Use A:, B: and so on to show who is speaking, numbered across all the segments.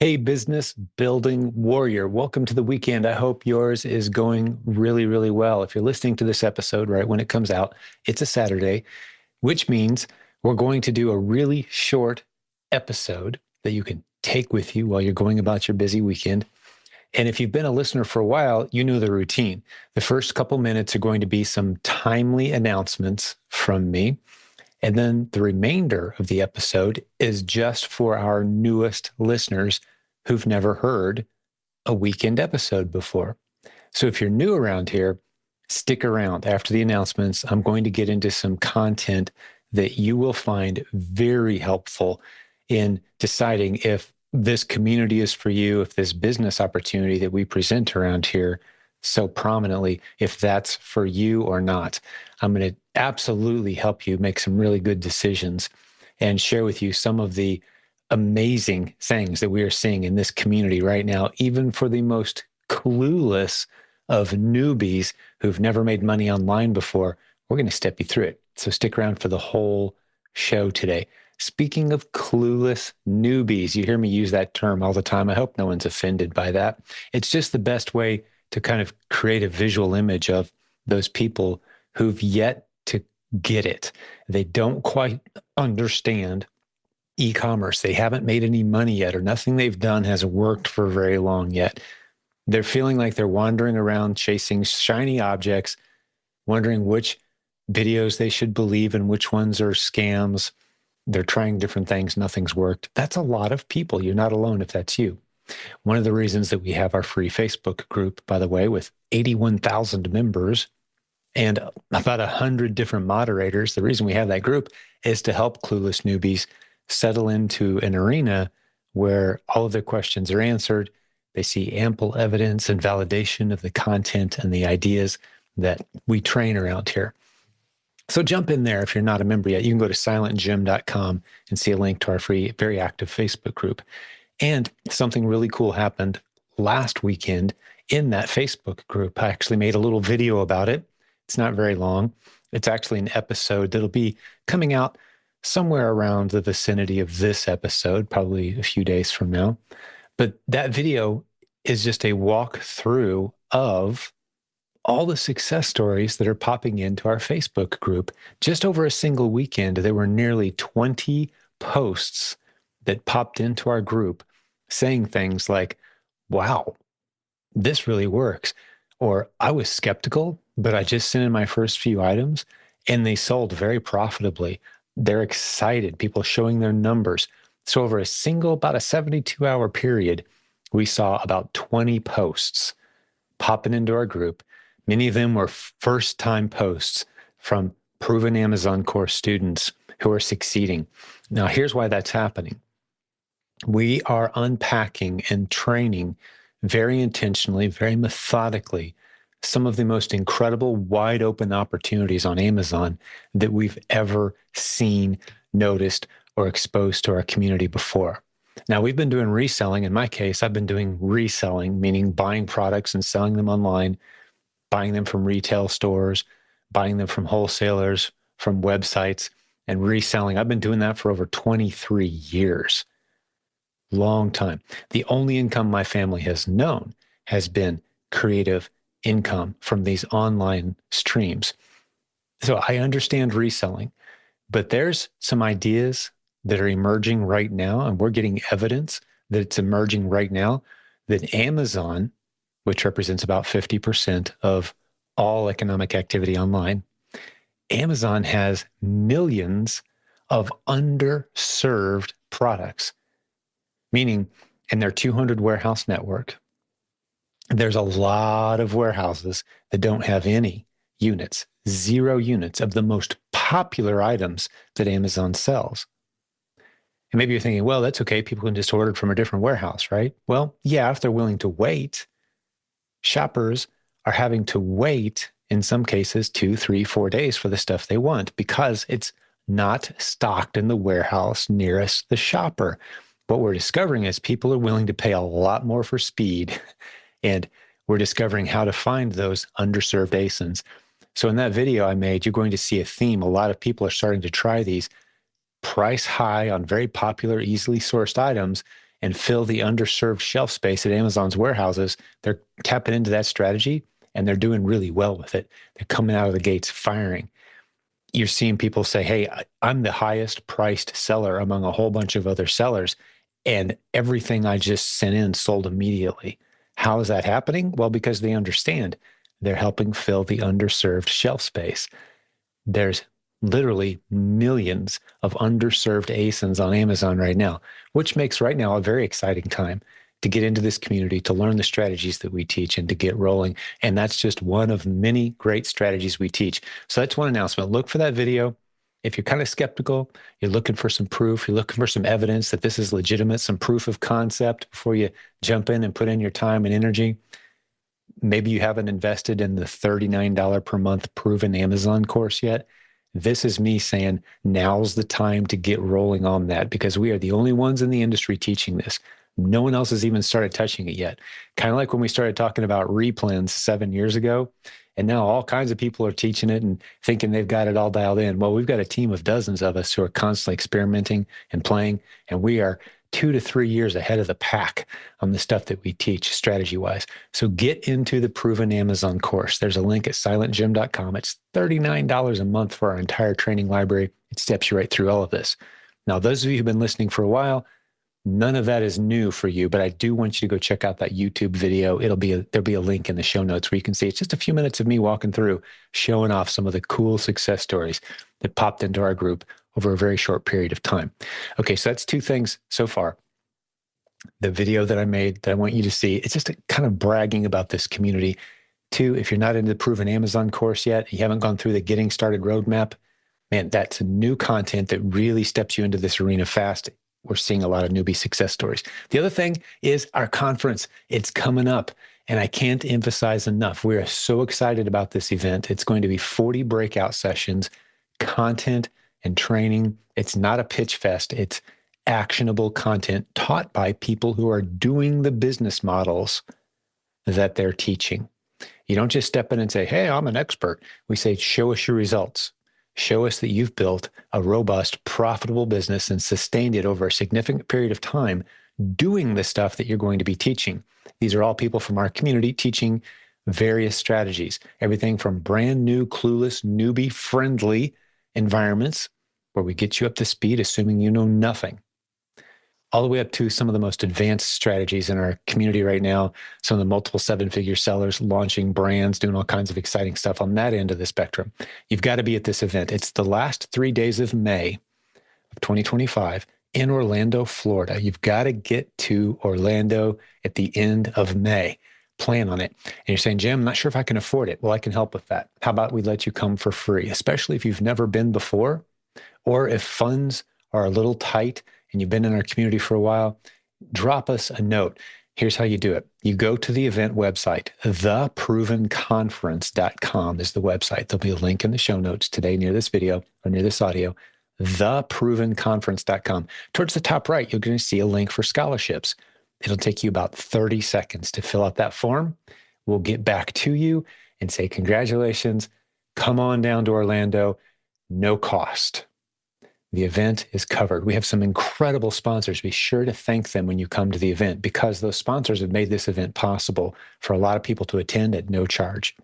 A: Hey, business building warrior, welcome to the weekend. I hope yours is going really, really well. If you're listening to this episode right when it comes out, it's a Saturday, which means we're going to do a really short episode that you can take with you while you're going about your busy weekend. And if you've been a listener for a while, you know the routine. The first couple minutes are going to be some timely announcements from me. And then the remainder of the episode is just for our newest listeners who've never heard a weekend episode before. So if you're new around here, stick around. After the announcements, I'm going to get into some content that you will find very helpful in deciding if this community is for you, if this business opportunity that we present around here so prominently, if that's for you or not. I'm going to absolutely help you make some really good decisions and share with you some of the amazing things that we are seeing in this community right now, even for the most clueless of newbies who've never made money online before. We're going to step you through it. So stick around for the whole show today. Speaking of clueless newbies, you hear me use that term all the time. I hope no one's offended by that. It's just the best way to kind of create a visual image of those people who've yet to get it. They don't quite understand e-commerce. They haven't made any money yet, or nothing they've done has worked for very long yet. They're feeling like they're wandering around chasing shiny objects, wondering which videos they should believe and which ones are scams. They're trying different things. Nothing's worked. That's a lot of people. You're not alone if that's you. One of the reasons that we have our free Facebook group, by the way, with 81,000 members and about 100 different moderators, the reason we have that group is to help clueless newbies settle into an arena where all of their questions are answered. They see ample evidence and validation of the content and the ideas that we train around here. So jump in there if you're not a member yet. You can go to silentjimdotcom and see a link to our free, very active Facebook group. And something really cool happened last weekend in that Facebook group. I actually made a little video about it. It's not very long. It's actually an episode that'll be coming out somewhere around the vicinity of this episode, probably a few days from now. But that video is just a walkthrough of all the success stories that are popping into our Facebook group. Just over a single weekend, there were nearly 20 posts that popped into our group saying things like, wow, this really works. Or I was skeptical, but I just sent in my first few items and they sold very profitably. They're excited, people showing their numbers. So over about a 72-hour period, we saw about 20 posts popping into our group. Many of them were first-time posts from proven Amazon course students who are succeeding. Now, here's why that's happening. We are unpacking and training very intentionally, very methodically, some of the most incredible wide open opportunities on Amazon that we've ever seen, noticed, or exposed to our community before. Now, we've been doing reselling. In my case, I've been doing reselling, meaning buying products and selling them online, buying them from retail stores, buying them from wholesalers, from websites, and reselling. I've been doing that for over 23 years. Long time. The only income my family has known has been creative income from these online streams. So I understand reselling, but there's some ideas that are emerging right now, and we're getting evidence that it's emerging right now, that Amazon, which represents about 50% of all economic activity online, Amazon has millions of underserved products. Meaning, in their 200 warehouse network, there's a lot of warehouses that don't have any units, 0 units of the most popular items that Amazon sells. And maybe you're thinking, well, that's okay. People can just order it from a different warehouse, right? Well, yeah, if they're willing to wait. Shoppers are having to wait, in some cases, 2, 3, 4 days for the stuff they want because it's not stocked in the warehouse nearest the shopper. What we're discovering is people are willing to pay a lot more for speed, and we're discovering how to find those underserved ASINs. So in that video I made, you're going to see a theme. A lot of people are starting to try these price high on very popular, easily sourced items and fill the underserved shelf space at Amazon's warehouses, they're tapping into that strategy and they're doing really well with it. They're coming out of the gates firing. You're seeing people say, hey, I'm the highest priced seller among a whole bunch of other sellers, and everything I just sent in sold immediately. How is that happening? Well, because they understand they're helping fill the underserved shelf space. There's literally millions of underserved ASINs on Amazon right now, which makes right now a very exciting time to get into this community, to learn the strategies that we teach and to get rolling. And that's just one of many great strategies we teach. So that's one announcement. Look for that video. If you're kind of skeptical, you're looking for some proof, you're looking for some evidence that this is legitimate, some proof of concept before you jump in and put in your time and energy. Maybe you haven't invested in the $39 per month proven Amazon course yet. This is me saying now's the time to get rolling on that, because we are the only ones in the industry teaching this. No one else has even started touching it yet. Kind of like when we started talking about Replens 7 years ago, and now all kinds of people are teaching it and thinking they've got it all dialed in. Well, we've got a team of dozens of us who are constantly experimenting and playing, and we are 2 to 3 years ahead of the pack on the stuff that we teach strategy-wise. So get into the Proven Amazon course. There's a link at silentjimdotcom. It's $39 a month for our entire training library. It steps you right through all of this. Now, those of you who've been listening for a while, none of that is new for you, but I do want you to go check out that YouTube video. There'll be a link in the show notes where you can see it's just a few minutes of me walking through, showing off some of the cool success stories that popped into our group over a very short period of time. Okay, so that's 2 things so far. The video that I made that I want you to see, it's just a kind of bragging about this community. 2, if you're not into the Proven Amazon course yet, you haven't gone through the Getting Started roadmap, man, that's new content that really steps you into this arena fast. We're seeing a lot of newbie success stories. The other thing is our conference. It's coming up, and I can't emphasize enough. We are so excited about this event. It's going to be 40 breakout sessions, content and training. It's not a pitch fest. It's actionable content taught by people who are doing the business models that they're teaching. You don't just step in and say, hey, I'm an expert. We say, show us your results. Show us that you've built a robust, profitable business and sustained it over a significant period of time doing the stuff that you're going to be teaching. These are all people from our community teaching various strategies, everything from brand new, clueless, newbie-friendly environments where we get you up to speed, assuming you know nothing, all the way up to some of the most advanced strategies in our community right now, some of the multiple 7-figure sellers launching brands, doing all kinds of exciting stuff on that end of the spectrum. You've got to be at this event. It's the last 3 days of May of 2025 in Orlando, Florida. You've got to get to Orlando at the end of May. Plan on it. And you're saying, Jim, I'm not sure if I can afford it. Well, I can help with that. How about we let you come for free, especially if you've never been before, or if funds are a little tight and you've been in our community for a while, drop us a note. Here's how you do it. You go to the event website, theprovenconference.com is the website. There'll be a link in the show notes today near this video or near this audio, theprovenconference.com. Towards the top right, you're going to see a link for scholarships. It'll take you about 30 seconds to fill out that form. We'll get back to you and say, congratulations, come on down to Orlando, no cost. The event is covered. We have some incredible sponsors. Be sure to thank them when you come to the event, because those sponsors have made this event possible for a lot of people to attend at no charge.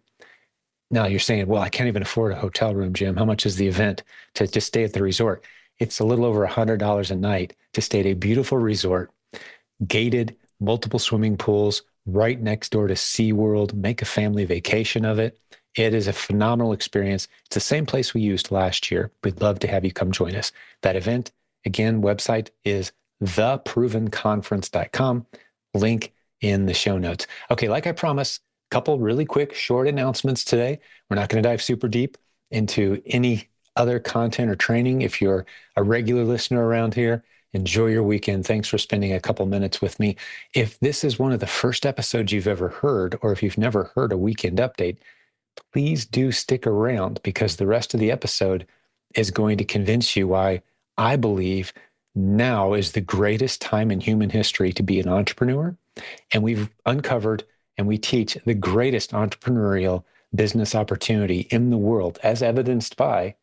A: Now you're saying, well, I can't even afford a hotel room, Jim. How much is the event to just stay at the resort? It's a little over $100 a night to stay at a beautiful resort, gated, multiple swimming pools, right next door to SeaWorld. Make a family vacation of it. It is a phenomenal experience. It's the same place we used last year. We'd love to have you come join us. That event, again, website is theprovenconference.com. Link in the show notes. Okay, like I promised, a couple really quick, short announcements today. We're not going to dive super deep into any other content or training. If you're a regular listener around here, enjoy your weekend. Thanks for spending a couple minutes with me. If this is one of the first episodes you've ever heard, or if you've never heard a weekend update, please do stick around, because the rest of the episode is going to convince you why I believe now is the greatest time in human history to be an entrepreneur. And we've uncovered and we teach the greatest entrepreneurial business opportunity in the world, as evidenced by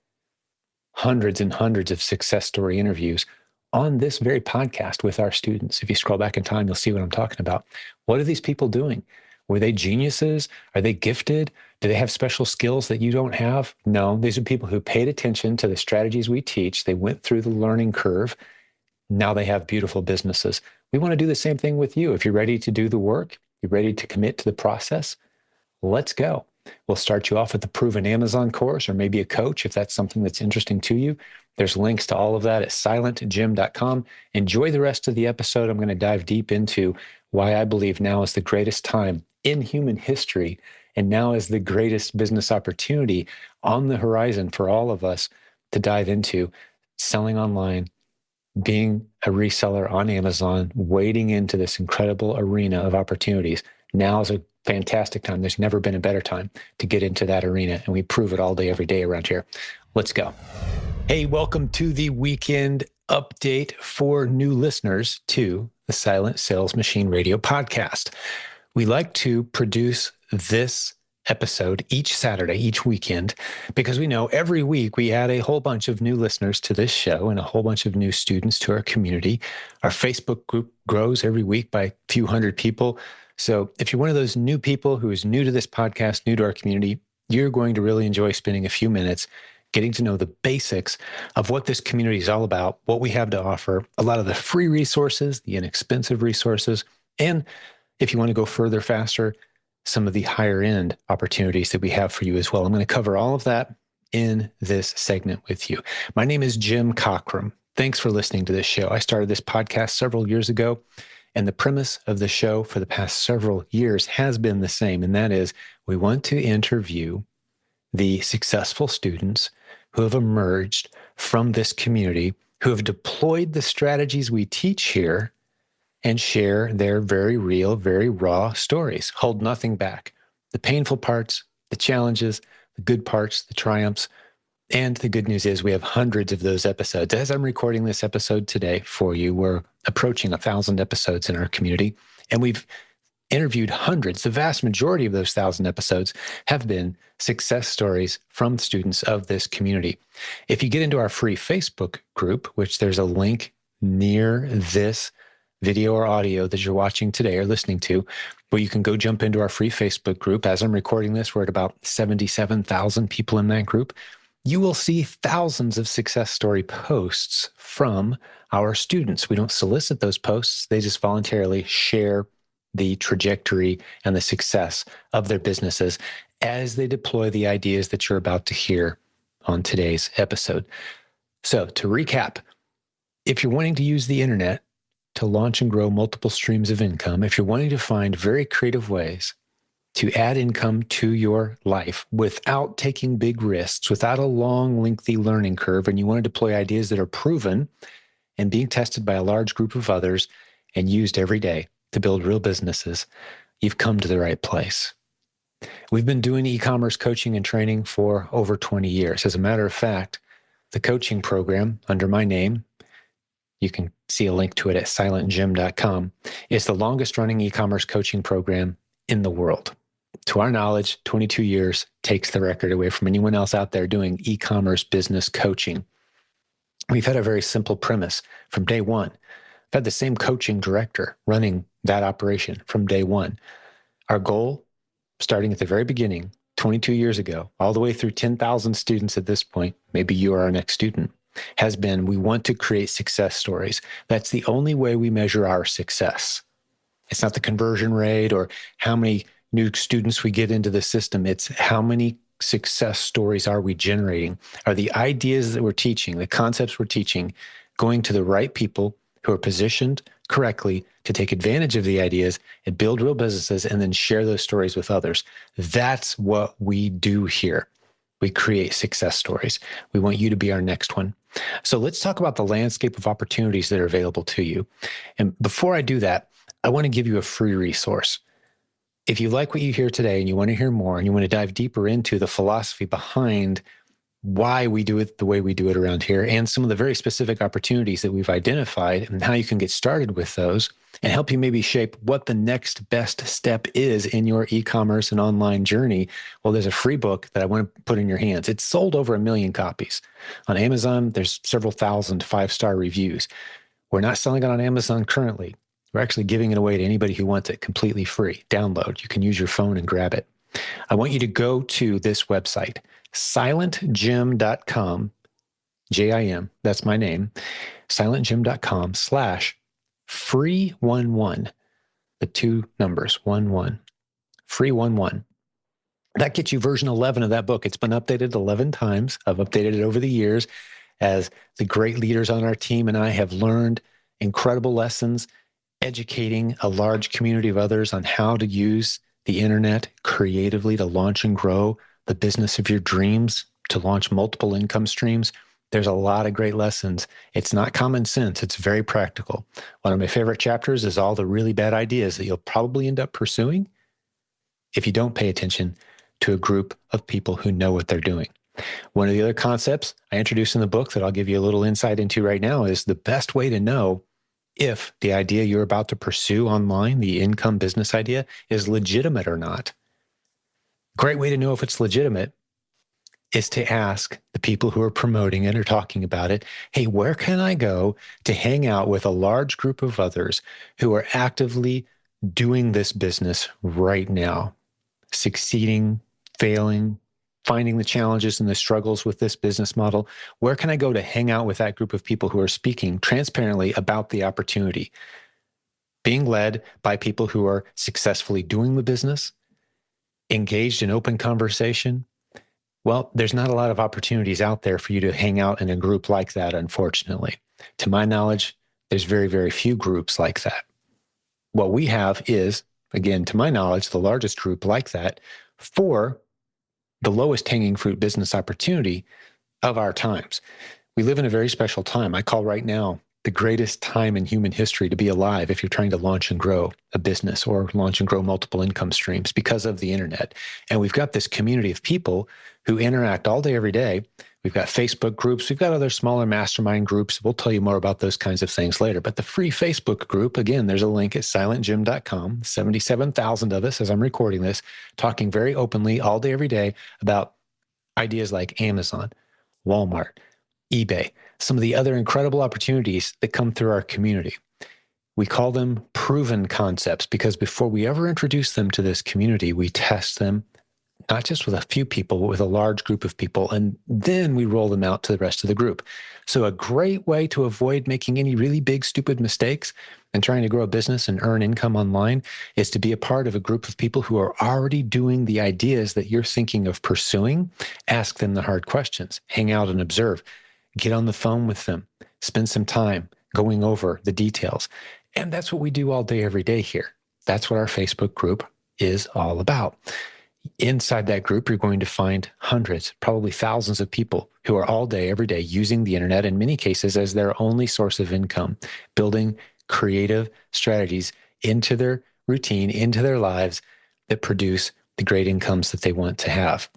A: hundreds and hundreds of success story interviews, on this very podcast with our students. If you scroll back in time, you'll see what I'm talking about. What are these people doing? Were they geniuses? Are they gifted? Do they have special skills that you don't have? No, these are people who paid attention to the strategies we teach. They went through the learning curve. Now they have beautiful businesses. We want to do the same thing with you. If you're ready to do the work, you're ready to commit to the process, let's go. We'll start you off with the proven Amazon course, or maybe a coach if that's something that's interesting to you. There's links to all of that at silentjimdotcom. Enjoy the rest of the episode. I'm going to dive deep into why I believe now is the greatest time in human history, and now is the greatest business opportunity on the horizon for all of us to dive into selling online, being a reseller on Amazon, wading into this incredible arena of opportunities. Now is a fantastic time. There's never been a better time to get into that arena, and we prove it all day, every day around here. Let's go. Hey, welcome to the weekend update for new listeners to the Silent Sales Machine Radio podcast. We like to produce this episode each Saturday, each weekend, because we know every week we add a whole bunch of new listeners to this show and a whole bunch of new students to our community. Our Facebook group grows every week by a few hundred people. So if you're one of those new people who is new to this podcast, new to our community, you're going to really enjoy spending a few minutes getting to know the basics of what this community is all about, what we have to offer, a lot of the free resources, the inexpensive resources, and if you want to go further, faster, some of the higher end opportunities that we have for you as well. I'm going to cover all of that in this segment with you. My name is Jim Cockrum. Thanks for listening to this show. I started this podcast several years ago, and the premise of the show for the past several years has been the same, and that is we want to interview the successful students who have emerged from this community, who have deployed the strategies we teach here and share their very real, very raw stories. Hold nothing back. The painful parts, the challenges, the good parts, the triumphs. And the good news is we have hundreds of those episodes. As I'm recording this episode today for you, we're approaching 1,000 episodes in our community, and we've interviewed hundreds. The vast majority of those 1,000 episodes have been success stories from students of this community. If you get into our free Facebook group, which there's a link near this video or audio that you're watching today or listening to, where you can go jump into our free Facebook group. As I'm recording this, we're at about 77,000 people in that group. You will see thousands of success story posts from our students. We don't solicit those posts. They just voluntarily share the trajectory and the success of their businesses as they deploy the ideas that you're about to hear on today's episode. So to recap, if you're wanting to use the internet to launch and grow multiple streams of income, if you're wanting to find very creative ways to add income to your life without taking big risks, without a long, lengthy learning curve, and you want to deploy ideas that are proven and being tested by a large group of others and used every day to build real businesses, you've come to the right place. We've been doing e-commerce coaching and training for over 20 years. As a matter of fact, the coaching program under my name, you can see a link to it at silentjimdotcom, is the longest running e-commerce coaching program in the world. To our knowledge, 22 years takes the record away from anyone else out there doing e-commerce business coaching. We've had a very simple premise from day one. I've had the same coaching director running that operation from day one. Our goal, starting at the very beginning, 22 years ago, all the way through 10,000 students at this point, maybe you are our next student, has been we want to create success stories. That's the only way we measure our success. It's not the conversion rate or how many new students we get into the system. It's how many success stories are we generating? Are the ideas that we're teaching, the concepts we're teaching, going to the right people who are positioned correctly to take advantage of the ideas and build real businesses and then share those stories with others? That's what we do here. We create success stories. We want you to be our next one. So let's talk about the landscape of opportunities that are available to you. And before I do that, I want to give you a free resource. If you like what you hear today and you want to hear more and you want to dive deeper into the philosophy behind why we do it the way we do it around here and some of the very specific opportunities that we've identified and how you can get started with those and help you maybe shape what the next best step is in your e-commerce and online journey, well, there's a free book that I want to put in your hands. It's sold over 1 million copies. On Amazon, there's several thousand 5-star reviews. We're not selling it on Amazon currently. We're actually giving it away to anybody who wants it completely free. Download. You can use your phone and grab it. I want you to go to this website, silentjimdotcom, J-I-M, that's my name, silentjim.com/free11, the two numbers, 11, free 11. That gets you version 11 of that book. It's been updated 11 times. I've updated it over the years as the great leaders on our team and I have learned incredible lessons, educating a large community of others on how to use the internet creatively to launch and grow the business of your dreams, to launch multiple income streams. There's a lot of great lessons. It's not common sense. It's very practical. One of my favorite chapters is all the really bad ideas that you'll probably end up pursuing if you don't pay attention to a group of people who know what they're doing. One of the other concepts I introduce in the book that I'll give you a little insight into right now is the best way to know if the idea you're about to pursue online, the income business idea, is legitimate or not. Great way to know if it's legitimate is to ask the people who are promoting it or talking about it, hey, where can I go to hang out with a large group of others who are actively doing this business right now, succeeding, failing, finding the challenges and the struggles with this business model? Where can I go to hang out with that group of people who are speaking transparently about the opportunity, being led by people who are successfully doing the business, engaged in open conversation? Well, there's not a lot of opportunities out there for you to hang out in a group like that, unfortunately. To my knowledge, there's very, very few groups like that. What we have is, again, to my knowledge, the largest group like that for the lowest hanging fruit business opportunity of our times. We live in a very special time. I call right now the greatest time in human history to be alive if you're trying to launch and grow a business or launch and grow multiple income streams because of the internet. And we've got this community of people who interact all day, every day. We've got Facebook groups. We've got other smaller mastermind groups. We'll tell you more about those kinds of things later. But the free Facebook group, again, there's a link at silentjim.com. 77,000 of us, as I'm recording this, talking very openly all day, every day about ideas like Amazon, Walmart, eBay, some of the other incredible opportunities that come through our community. We call them proven concepts because before we ever introduce them to this community, we test them not just with a few people, but with a large group of people, and then we roll them out to the rest of the group. So a great way to avoid making any really big, stupid mistakes and trying to grow a business and earn income online is to be a part of a group of people who are already doing the ideas that you're thinking of pursuing. Ask them the hard questions, hang out and observe, get on the phone with them, spend some time going over the details. And that's what we do all day, every day here. That's what our Facebook group is all about. Inside that group, you're going to find hundreds, probably thousands of people who are all day, every day using the internet, in many cases as their only source of income, building creative strategies into their routine, into their lives that produce the great incomes that they want to have.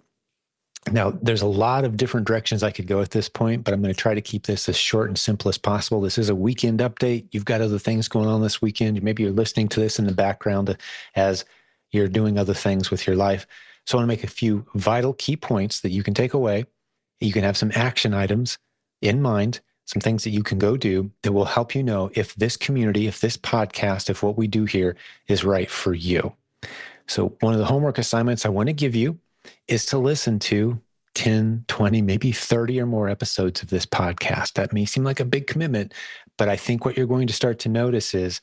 A: Now, there's a lot of different directions I could go at this point, but I'm going to try to keep this as short and simple as possible. This is a weekend update. You've got other things going on this weekend. Maybe you're listening to this in the background as you're doing other things with your life. So I want to make a few vital key points that you can take away. You can have some action items in mind, some things that you can go do that will help you know if this community, if this podcast, if what we do here is right for you. So one of the homework assignments I want to give you is to listen to 10, 20, maybe 30 or more episodes of this podcast. That may seem like a big commitment, but I think what you're going to start to notice is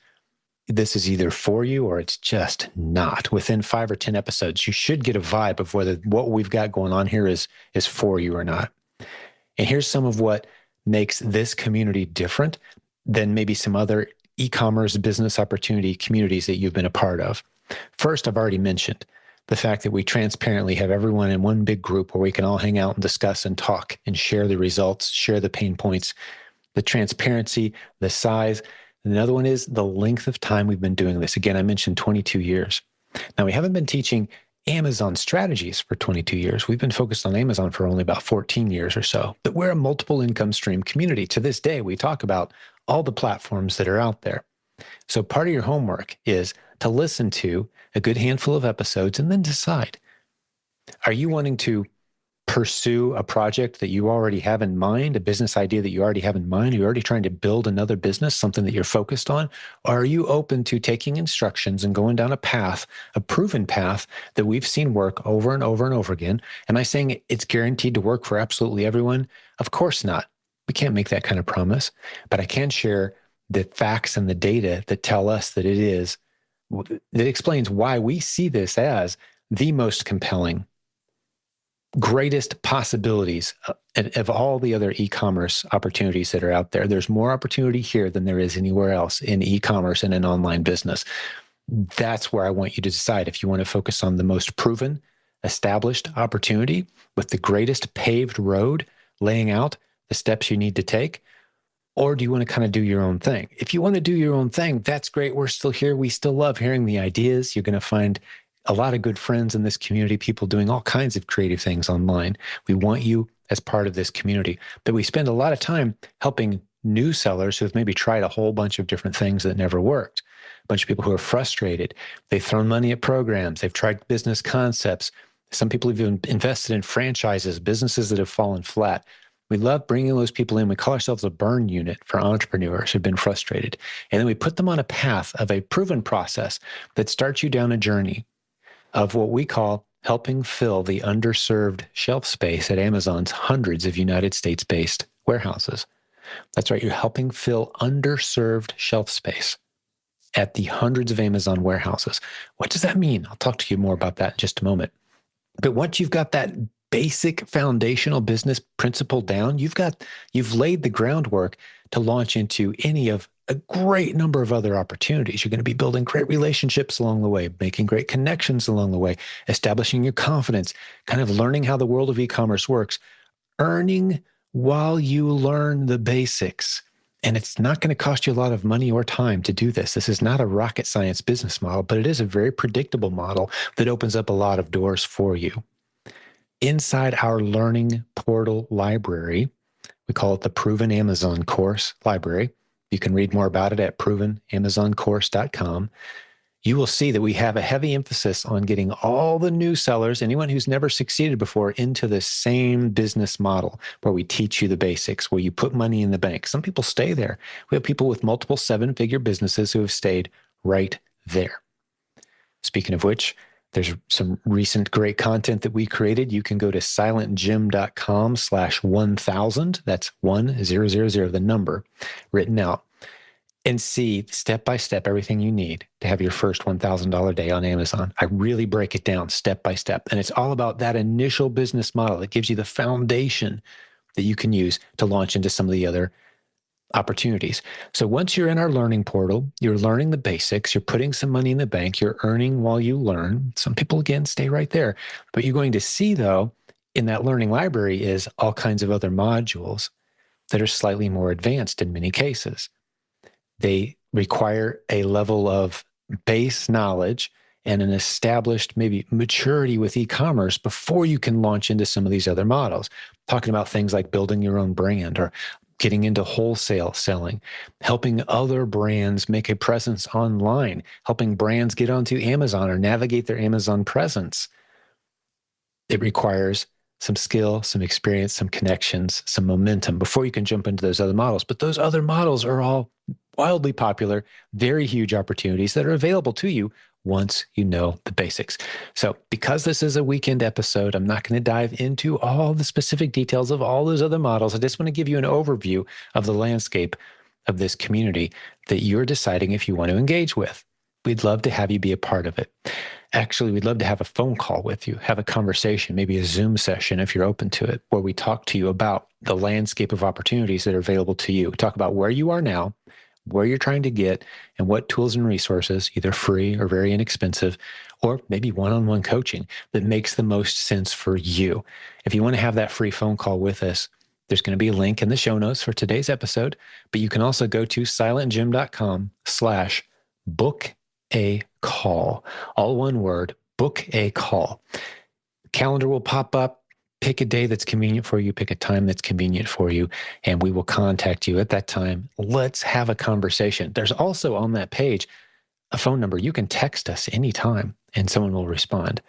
A: this is either for you or it's just not. Within 5 or 10 episodes, you should get a vibe of whether what we've got going on here is for you or not. And here's some of what makes this community different than maybe some other e-commerce business opportunity communities that you've been a part of. First, I've already mentioned the fact that we transparently have everyone in one big group where we can all hang out and discuss and talk and share the results, share the pain points, the transparency, the size. Another one is the length of time we've been doing this. Again, I mentioned 22 years. Now, we haven't been teaching Amazon strategies for 22 years. We've been focused on Amazon for only about 14 years or so. But we're a multiple income stream community. To this day, we talk about all the platforms that are out there. So part of your homework is to listen to a good handful of episodes and then decide, are you wanting to pursue a project that you already have in mind, a business idea that you already have in mind? Are you already trying to build another business, something that you're focused on? Or are you open to taking instructions and going down a path, a proven path that we've seen work over and over and over again? Am I saying it's guaranteed to work for absolutely everyone? Of course not. We can't make that kind of promise, but I can share the facts and the data that tell us that it is, that explains why we see this as the most compelling, greatest possibilities of all the other e-commerce opportunities that are out there. There's more opportunity here than there is anywhere else in e-commerce and in online business. That's where I want you to decide if you want to focus on the most proven, established opportunity with the greatest paved road, laying out the steps you need to take, or do you want to kind of do your own thing? If you want to do your own thing, that's great. We're still here. We still love hearing the ideas. You're going to find a lot of good friends in this community, people doing all kinds of creative things online. We want you as part of this community. But we spend a lot of time helping new sellers who have maybe tried a whole bunch of different things that never worked. A bunch of people who are frustrated. They've thrown money at programs. They've tried business concepts. Some people have even invested in franchises, businesses that have fallen flat. We love bringing those people in. We call ourselves a burn unit for entrepreneurs who've been frustrated. And then we put them on a path of a proven process that starts you down a journey of what we call helping fill the underserved shelf space at Amazon's hundreds of United States-based warehouses. That's right, you're helping fill underserved shelf space at the hundreds of Amazon warehouses. What does that mean? I'll talk to you more about that in just a moment. But once you've got that basic foundational business principle down, you've laid the groundwork to launch into any of a great number of other opportunities. You're going to be building great relationships along the way, making great connections along the way, establishing your confidence, kind of learning how the world of e-commerce works, earning while you learn the basics. And it's not going to cost you a lot of money or time to do this. This is not a rocket science business model, but it is a very predictable model that opens up a lot of doors for you. Inside our learning portal library, we call it the Proven Amazon Course Library. You can read more about it at provenamazoncourse.com. You will see that we have a heavy emphasis on getting all the new sellers, anyone who's never succeeded before, into the same business model where we teach you the basics, where you put money in the bank. Some people stay there. We have people with multiple seven-figure businesses who have stayed right there. Speaking of which, there's some recent great content that we created. You can go to silentjim.com/1000. That's 1000, the number written out, and see step by step everything you need to have your first $1,000 day on Amazon. I really break it down step by step. And it's all about that initial business model that gives you the foundation that you can use to launch into some of the other opportunities. So once you're in our learning portal, you're learning the basics, you're putting some money in the bank, you're earning while you learn. Some people, again, stay right there. But you're going to see, though, in that learning library is all kinds of other modules that are slightly more advanced in many cases. They require a level of base knowledge and an established maybe maturity with e-commerce before you can launch into some of these other models. Talking about things like building your own brand or getting into wholesale selling, helping other brands make a presence online, helping brands get onto Amazon or navigate their Amazon presence. It requires some skill, some experience, some connections, some momentum before you can jump into those other models. But those other models are all wildly popular, very huge opportunities that are available to you once you know the basics. So because this is a weekend episode, I'm not going to dive into all the specific details of all those other models. I just want to give you an overview of the landscape of this community that you're deciding if you want to engage with. We'd love to have you be a part of it. Actually, we'd love to have a phone call with you, have a conversation, maybe a Zoom session if you're open to it, where we talk to you about the landscape of opportunities that are available to you. Talk about where you are now, where you're trying to get, and what tools and resources, either free or very inexpensive, or maybe one-on-one coaching that makes the most sense for you. If you want to have that free phone call with us, there's going to be a link in the show notes for today's episode, but you can also go to silentjim.com/book a call. All one word, book a call. Calendar will pop up. Pick a day that's convenient for you. Pick a time that's convenient for you, and we will contact you at that time. Let's have a conversation. There's also on that page a phone number. You can text us anytime, and someone will respond.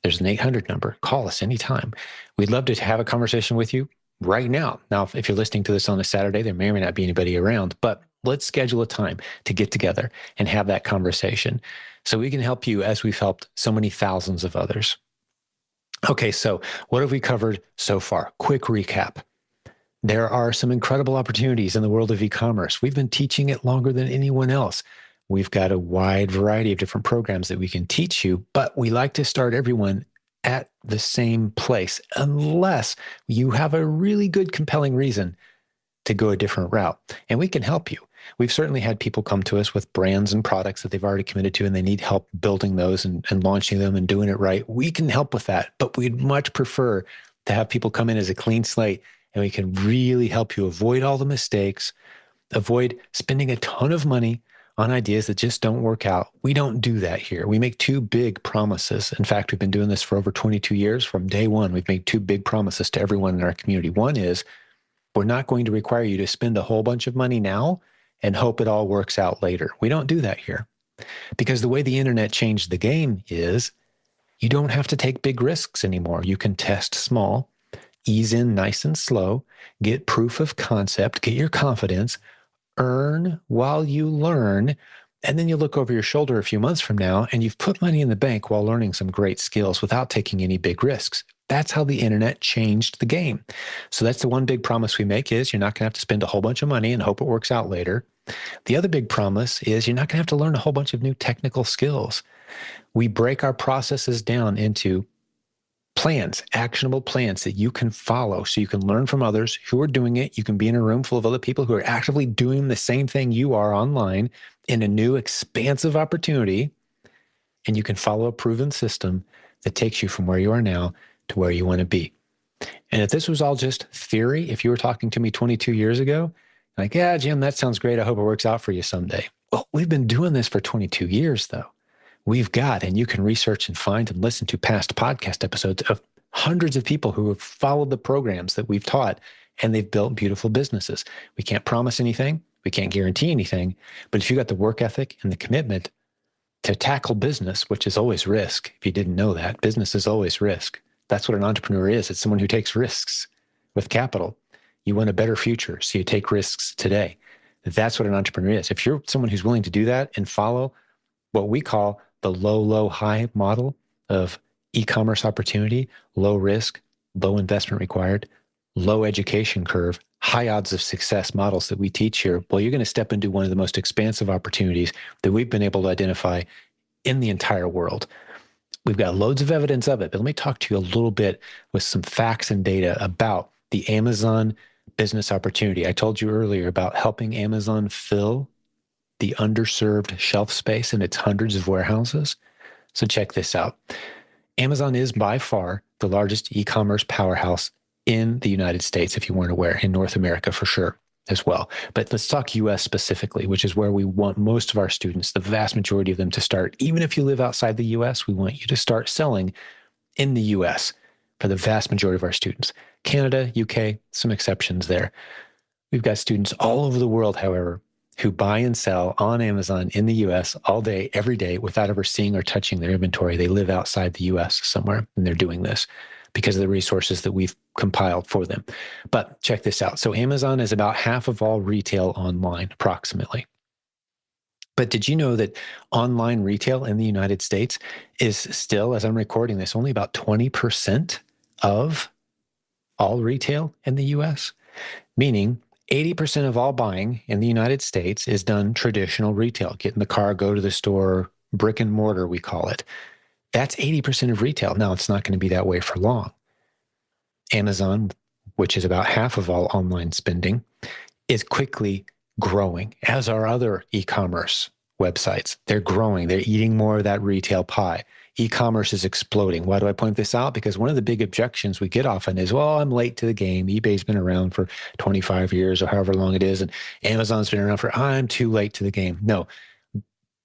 A: There's an 800 number. Call us anytime. We'd love to have a conversation with you right now. Now, if you're listening to this on a Saturday, there may or may not be anybody around, but let's schedule a time to get together and have that conversation so we can help you as we've helped so many thousands of others. Okay, so what have we covered so far? Quick recap. There are some incredible opportunities in the world of e-commerce. We've been teaching it longer than anyone else. We've got a wide variety of different programs that we can teach you, but we like to start everyone at the same place unless you have a really good, compelling reason to go a different route. And we can help you. We've certainly had people come to us with brands and products that they've already committed to, and they need help building those and launching them and doing it right. We can help with that, but we'd much prefer to have people come in as a clean slate, and we can really help you avoid all the mistakes, avoid spending a ton of money on ideas that just don't work out. We don't do that here. We make two big promises. In fact, we've been doing this for over 22 years. From day one, we've made two big promises to everyone in our community. One is we're not going to require you to spend a whole bunch of money now and hope it all works out later. We don't do that here because the way the internet changed the game is you don't have to take big risks anymore. You can test small, ease in nice and slow, get proof of concept, get your confidence, earn while you learn, and then you look over your shoulder a few months from now and you've put money in the bank while learning some great skills without taking any big risks. That's how the internet changed the game. So that's the one big promise we make is you're not going to have to spend a whole bunch of money and hope it works out later. The other big promise is you're not going to have to learn a whole bunch of new technical skills. We break our processes down into plans, actionable plans that you can follow so you can learn from others who are doing it. You can be in a room full of other people who are actively doing the same thing you are online in a new expansive opportunity, and you can follow a proven system that takes you from where you are now to where you want to be. And if this was all just theory, if you were talking to me 22 years ago, like, yeah, Jim, that sounds great. I hope it works out for you someday. Well, we've been doing this for 22 years, though. We've got, and you can research and find and listen to past podcast episodes of hundreds of people who have followed the programs that we've taught, and they've built beautiful businesses. We can't promise anything. We can't guarantee anything. But if you got the work ethic and the commitment to tackle business, which is always risk, if you didn't know that, business is always risk. That's what an entrepreneur is. It's someone who takes risks with capital. You want a better future, so you take risks today. That's what an entrepreneur is. If you're someone who's willing to do that and follow what we call the low, low, high model of e-commerce opportunity, low risk, low investment required, low education curve, high odds of success models that we teach here, well, you're going to step into one of the most expansive opportunities that we've been able to identify in the entire world. We've got loads of evidence of it, but let me talk to you a little bit with some facts and data about the Amazon business opportunity. I told you earlier about helping Amazon fill the underserved shelf space in its hundreds of warehouses. So check this out. Amazon is by far the largest e-commerce powerhouse in the United States, if you weren't aware, in North America for sure as well. But let's talk US specifically, which is where we want most of our students, the vast majority of them, to start. Even if you live outside the US, we want you to start selling in the US for the vast majority of our students. Canada, UK, some exceptions there. We've got students all over the world, however, who buy and sell on Amazon in the US all day, every day, without ever seeing or touching their inventory. They live outside the US somewhere, and they're doing this because of the resources that we've compiled for them. But check this out. So Amazon is about half of all retail online, approximately. But did you know that online retail in the United States is still, as I'm recording this, only about 20% of all retail in the US? Meaning 80% of all buying in the United States is done traditional retail. Get in the car, go to the store, brick and mortar, we call it. That's 80% of retail. Now, it's not going to be that way for long. Amazon, which is about half of all online spending, is quickly growing, as are other e-commerce websites. They're growing. They're eating more of that retail pie. E-commerce is exploding. Why do I point this out? Because one of the big objections we get often is, well, I'm late to the game. eBay's been around for 25 years or however long it is, and Amazon's been around for, I'm too late to the game. No,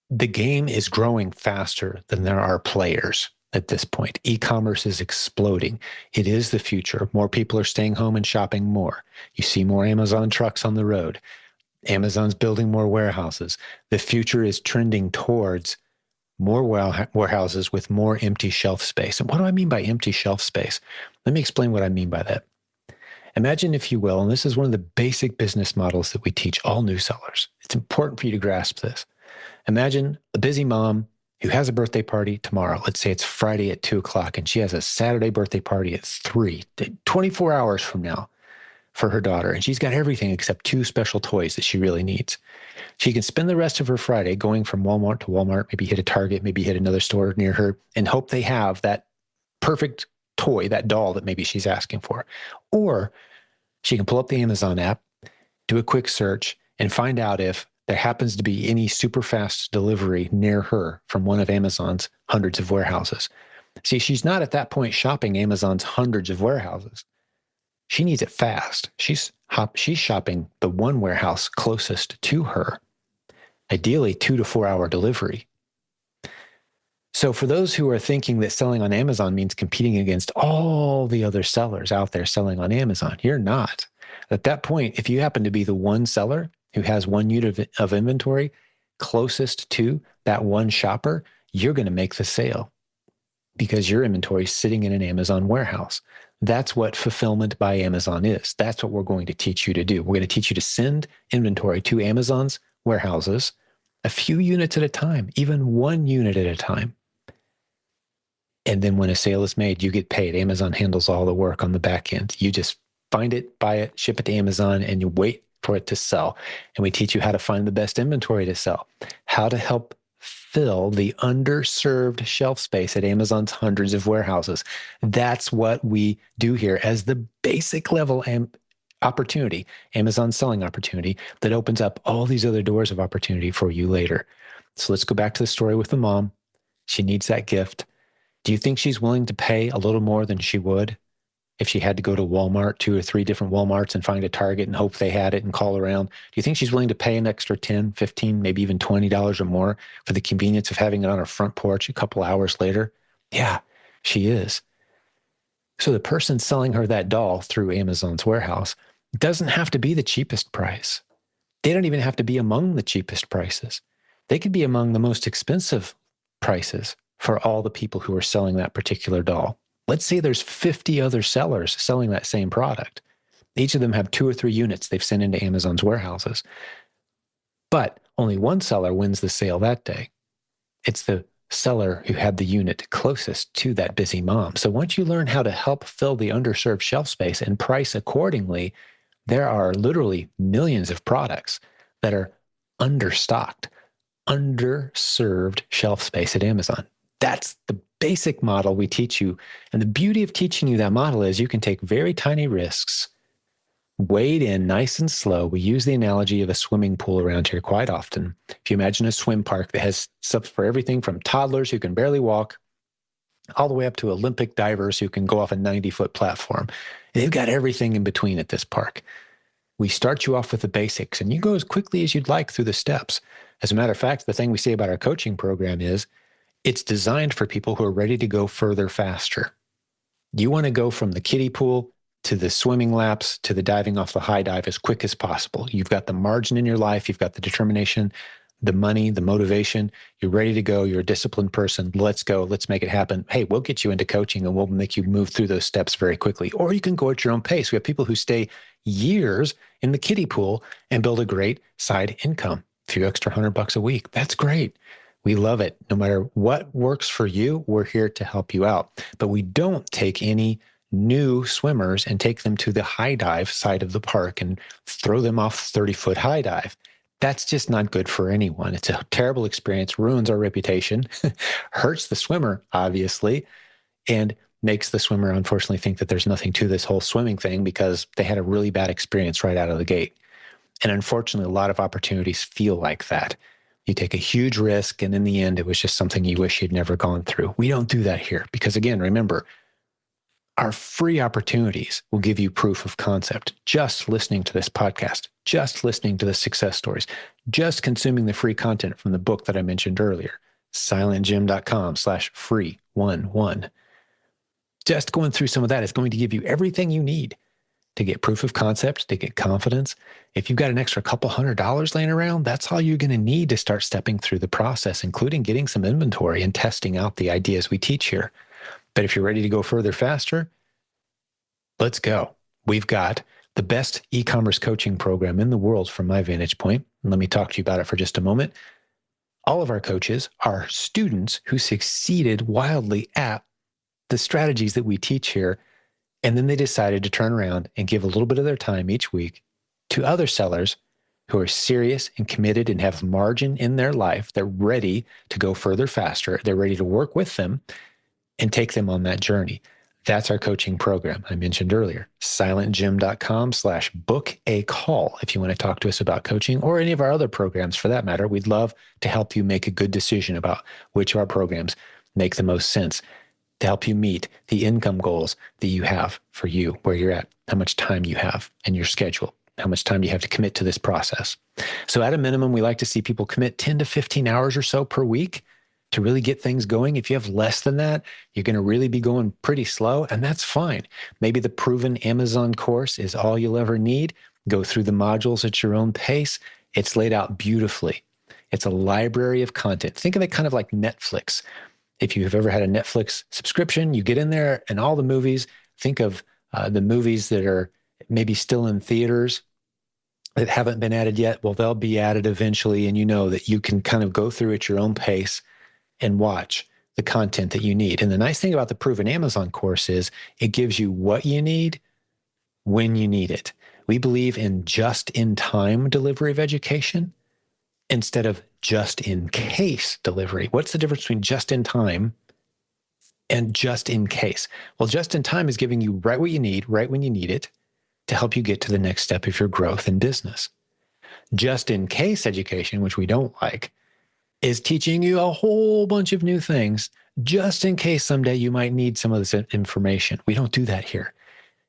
A: the game is growing faster than there are players at this point. E-commerce is exploding. It is the future. More people are staying home and shopping more. You see more Amazon trucks on the road. Amazon's building more warehouses. The future is trending towards more warehouses with more empty shelf space. And what do I mean by empty shelf space? Let me explain what I mean by that. Imagine, if you will, and this is one of the basic business models that we teach all new sellers. It's important for you to grasp this. Imagine a busy mom who has a birthday party tomorrow. Let's say it's Friday at 2:00, and she has a Saturday birthday party at 3, 24 hours from now for her daughter. And she's got everything except 2 special toys that she really needs. She can spend the rest of her Friday going from Walmart to Walmart, maybe hit a Target, maybe hit another store near her, and hope they have that perfect toy, that doll that maybe she's asking for. Or she can pull up the Amazon app, do a quick search, and find out if there happens to be any super fast delivery near her from one of Amazon's hundreds of warehouses. See, she's not at that point shopping Amazon's hundreds of warehouses. She needs it fast. She's shopping the one warehouse closest to her, ideally 2 to 4 hour delivery. So for those who are thinking that selling on Amazon means competing against all the other sellers out there selling on Amazon, you're not. At that point, if you happen to be the one seller who has one unit of inventory closest to that one shopper, you're going to make the sale because your inventory is sitting in an Amazon warehouse. That's what fulfillment by Amazon is. That's what we're going to teach you to do. We're going to teach you to send inventory to Amazon's warehouses a few units at a time, even 1 unit at a time. And then when a sale is made, you get paid. Amazon handles all the work on the back end. You just find it, buy it, ship it to Amazon, and you wait for it to sell. And we teach you how to find the best inventory to sell, how to help fill the underserved shelf space at Amazon's hundreds of warehouses. That's what we do here as the basic level opportunity, Amazon selling opportunity that opens up all these other doors of opportunity for you later. So let's go back to the story with the mom. She needs that gift. Do you think she's willing to pay a little more than she would if she had to go to Walmart, 2 or 3 different Walmarts, and find a Target and hope they had it and call around? Do you think she's willing to pay an extra $10, $15, maybe even $20 or more for the convenience of having it on her front porch a couple hours later? Yeah, she is. So the person selling her that doll through Amazon's warehouse doesn't have to be the cheapest price. They don't even have to be among the cheapest prices. They could be among the most expensive prices for all the people who are selling that particular doll. Let's say there's 50 other sellers selling that same product. Each of them have 2 or 3 units they've sent into Amazon's warehouses. But only one seller wins the sale that day. It's the seller who had the unit closest to that busy mom. So once you learn how to help fill the underserved shelf space and price accordingly, there are literally millions of products that are understocked, underserved shelf space at Amazon. That's the basic model we teach you. And the beauty of teaching you that model is you can take very tiny risks, wade in nice and slow. We use the analogy of a swimming pool around here quite often. If you imagine a swim park that has stuff for everything from toddlers who can barely walk all the way up to Olympic divers who can go off a 90-foot platform. They've got everything in between at this park. We start you off with the basics, and you go as quickly as you'd like through the steps. As a matter of fact, the thing we say about our coaching program is it's designed for people who are ready to go further faster. You want to go from the kiddie pool to the swimming laps to the diving off the high dive as quick as possible. You've got the margin in your life. You've got the determination, the money, the motivation. You're ready to go. You're a disciplined person. Let's go. Let's make it happen. Hey, we'll get you into coaching and we'll make you move through those steps very quickly. Or you can go at your own pace. We have people who stay years in the kiddie pool and build a great side income, a few extra $100 a week. That's great. We love it. No matter what works for you, we're here to help you out. But we don't take any new swimmers and take them to the high dive side of the park and throw them off 30-foot high dive. That's just not good for anyone. It's a terrible experience, ruins our reputation, hurts the swimmer, obviously, and makes the swimmer unfortunately think that there's nothing to this whole swimming thing because they had a really bad experience right out of the gate. And unfortunately, a lot of opportunities feel like that. You take a huge risk, and in the end, it was just something you wish you'd never gone through. We don't do that here because, again, remember, our free opportunities will give you proof of concept. Just listening to this podcast, just listening to the success stories, just consuming the free content from the book that I mentioned earlier, silentjimdotcom/free11. Just going through some of that is going to give you everything you need to get proof of concept, to get confidence. If you've got an extra couple $100 laying around, that's all you're going to need to start stepping through the process, including getting some inventory and testing out the ideas we teach here. But if you're ready to go further faster, let's go. We've got the best e-commerce coaching program in the world from my vantage point. Let me talk to you about it for just a moment. All of our coaches are students who succeeded wildly at the strategies that we teach here. And then they decided to turn around and give a little bit of their time each week to other sellers who are serious and committed and have margin in their life. They're ready to go further faster. They're ready to work with them and take them on that journey. That's our coaching program I mentioned earlier, silentjimdotcom/book a call. If you want to talk to us about coaching or any of our other programs for that matter, we'd love to help you make a good decision about which of our programs make the most sense to help you meet the income goals that you have for you, where you're at, how much time you have in your schedule, how much time do you have to commit to this process. So at a minimum, we like to see people commit 10 to 15 hours or so per week to really get things going. If you have less than that, you're going to really be going pretty slow, and that's fine. Maybe the proven Amazon course is all you'll ever need. Go through the modules at your own pace. It's laid out beautifully. It's a library of content. Think of it kind of like Netflix. If you've ever had a Netflix subscription, you get in there and all the movies, think of the movies that are maybe still in theaters that haven't been added yet. Well, they'll be added eventually, and you know that you can kind of go through at your own pace and watch the content that you need. And the nice thing about the Proven Amazon course is it gives you what you need when you need it. We believe in just-in-time delivery of education instead of just-in-case delivery. What's the difference between just-in-time and just-in-case? Well, just-in-time is giving you right what you need, right when you need it, to help you get to the next step of your growth in business. Just-in-case education, which we don't like, is teaching you a whole bunch of new things just in case someday you might need some of this information. We don't do that here.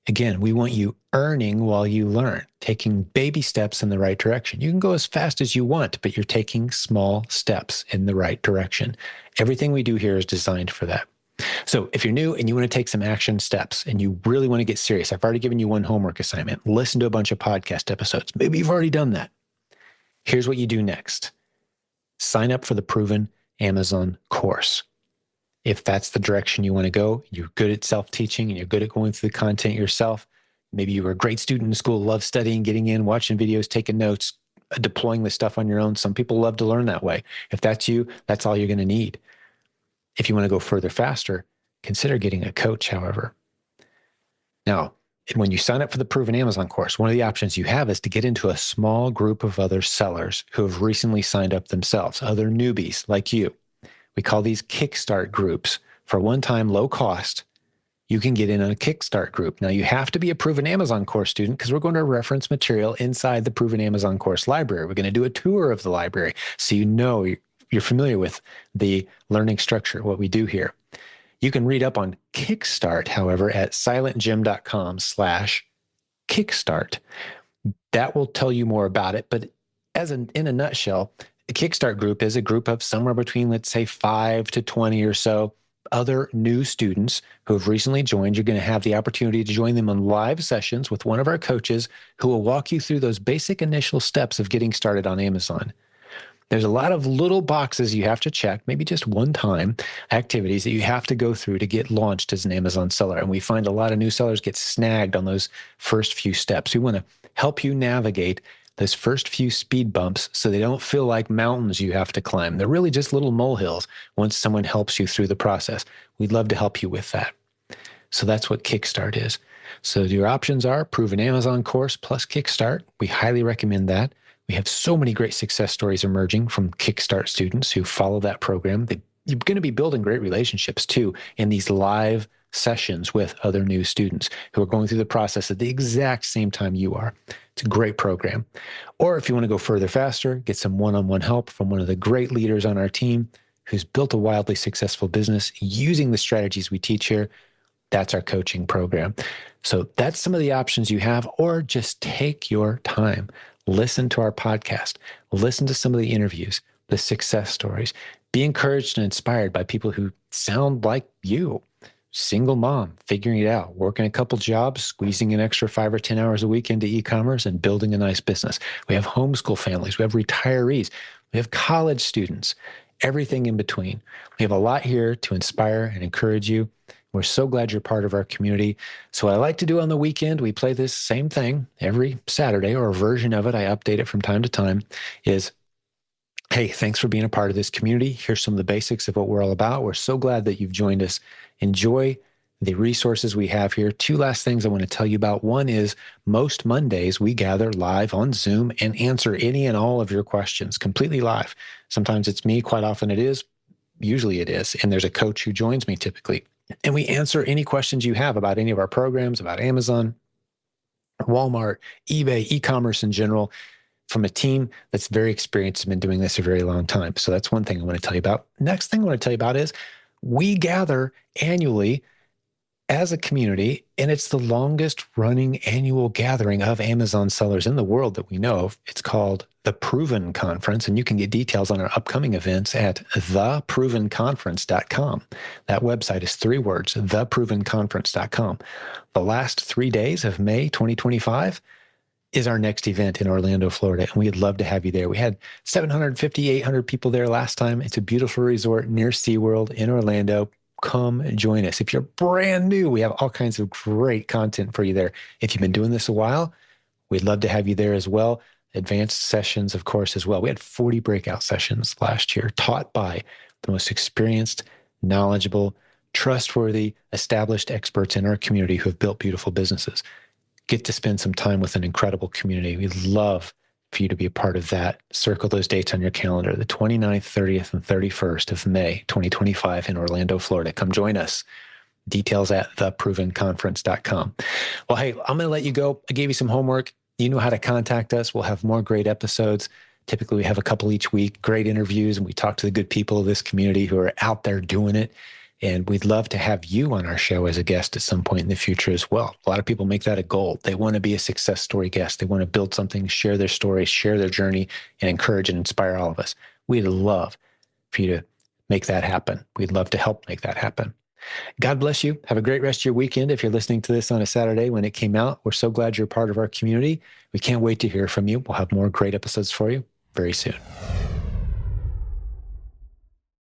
A: Again, we want you earning while you learn, taking baby steps in the right direction. You can go as fast as you want, but you're taking small steps in the right direction. Everything we do here is designed for that. So if you're new and you want to take some action steps and you really want to get serious, I've already given you one homework assignment. Listen to a bunch of podcast episodes. Maybe you've already done that. Here's what you do next. Sign up for the Proven Amazon course. If that's the direction you want to go, you're good at self-teaching and you're good at going through the content yourself. Maybe you were a great student in school, love studying, getting in, watching videos, taking notes, deploying the stuff on your own. Some people love to learn that way. If that's you, that's all you're going to need. If you want to go further faster, consider getting a coach, however. Now, when you sign up for the Proven Amazon course, one of the options you have is to get into a small group of other sellers who have recently signed up themselves, other newbies like you. We call these Kickstart groups. For one-time low cost, you can get in on a Kickstart group. Now, you have to be a Proven Amazon course student because we're going to reference material inside the Proven Amazon course library. We're going to do a tour of the library so you know you're familiar with the learning structure, what we do here. You can read up on Kickstart, however, at silentjim.com/kickstart. That will tell you more about it. But in a nutshell, a Kickstart group is a group of somewhere between, let's say, 5 to 20 or so other new students who have recently joined. You're going to have the opportunity to join them on live sessions with one of our coaches who will walk you through those basic initial steps of getting started on Amazon. There's a lot of little boxes you have to check, maybe just one-time activities that you have to go through to get launched as an Amazon seller. And we find a lot of new sellers get snagged on those first few steps. We want to help you navigate those first few speed bumps so they don't feel like mountains you have to climb. They're really just little molehills once someone helps you through the process. We'd love to help you with that. So that's what Kickstart is. So your options are Proven Amazon course plus Kickstart. We highly recommend that. We have so many great success stories emerging from Kickstart students who follow that program. You're going to be building great relationships too in these live sessions with other new students who are going through the process at the exact same time you are. It's a great program. Or if you want to go further faster, get some one-on-one help from one of the great leaders on our team who's built a wildly successful business using the strategies we teach here. That's our coaching program. So that's some of the options you have, or just take your time. Listen to our podcast. Listen to some of the interviews, the success stories. Be encouraged and inspired by people who sound like you. single mom, figuring it out, working a couple jobs, squeezing an extra 5 or 10 hours a week into e-commerce and building a nice business. We have homeschool families. We have retirees. We have college students, everything in between. We have a lot here to inspire and encourage you. We're so glad you're part of our community. So what I like to do on the weekend, we play this same thing every Saturday, or a version of it. I update it from time to time, is, hey, thanks for being a part of this community. Here's some of the basics of what we're all about. We're so glad that you've joined us. Enjoy the resources we have here. 2 last things I want to tell you about. One is most Mondays we gather live on Zoom and answer any and all of your questions completely live. Sometimes it's me, quite often it is, usually it is, and there's a coach who joins me typically. And we answer any questions you have about any of our programs, about Amazon, Walmart, eBay, e-commerce in general, from a team that's very experienced and been doing this a very long time. So that's one thing I want to tell you about. Next thing I want to tell you about is we gather annually as a community, and it's the longest running annual gathering of Amazon sellers in the world that we know of. It's called the Proven Conference, and you can get details on our upcoming events at theprovenconference.com. That website is 3 words, theprovenconference.com. The last 3 days of May 2025 is our next event in Orlando, Florida, and we'd love to have you there. We had 750, 800 people there last time. It's a beautiful resort near SeaWorld in Orlando. Come join us. If you're brand new, we have all kinds of great content for you there. If you've been doing this a while, we'd love to have you there as well. Advanced sessions, of course, as well. We had 40 breakout sessions last year taught by the most experienced, knowledgeable, trustworthy, established experts in our community who have built beautiful businesses. Get to spend some time with an incredible community. We'd love for you to be a part of that. Circle those dates on your calendar, the 29th, 30th, and 31st of May, 2025 in Orlando, Florida. Come join us. Details at theprovenconference.com. Well, hey, I'm going to let you go. I gave you some homework. You know how to contact us. We'll have more great episodes. Typically, we have a couple each week, great interviews, and we talk to the good people of this community who are out there doing it. And we'd love to have you on our show as a guest at some point in the future as well. A lot of people make that a goal. They want to be a success story guest. They want to build something, share their story, share their journey, and encourage and inspire all of us. We'd love for you to make that happen. We'd love to help make that happen. God bless you. Have a great rest of your weekend. If you're listening to this on a Saturday when it came out, we're so glad you're part of our community. We can't wait to hear from you. We'll have more great episodes for you very soon.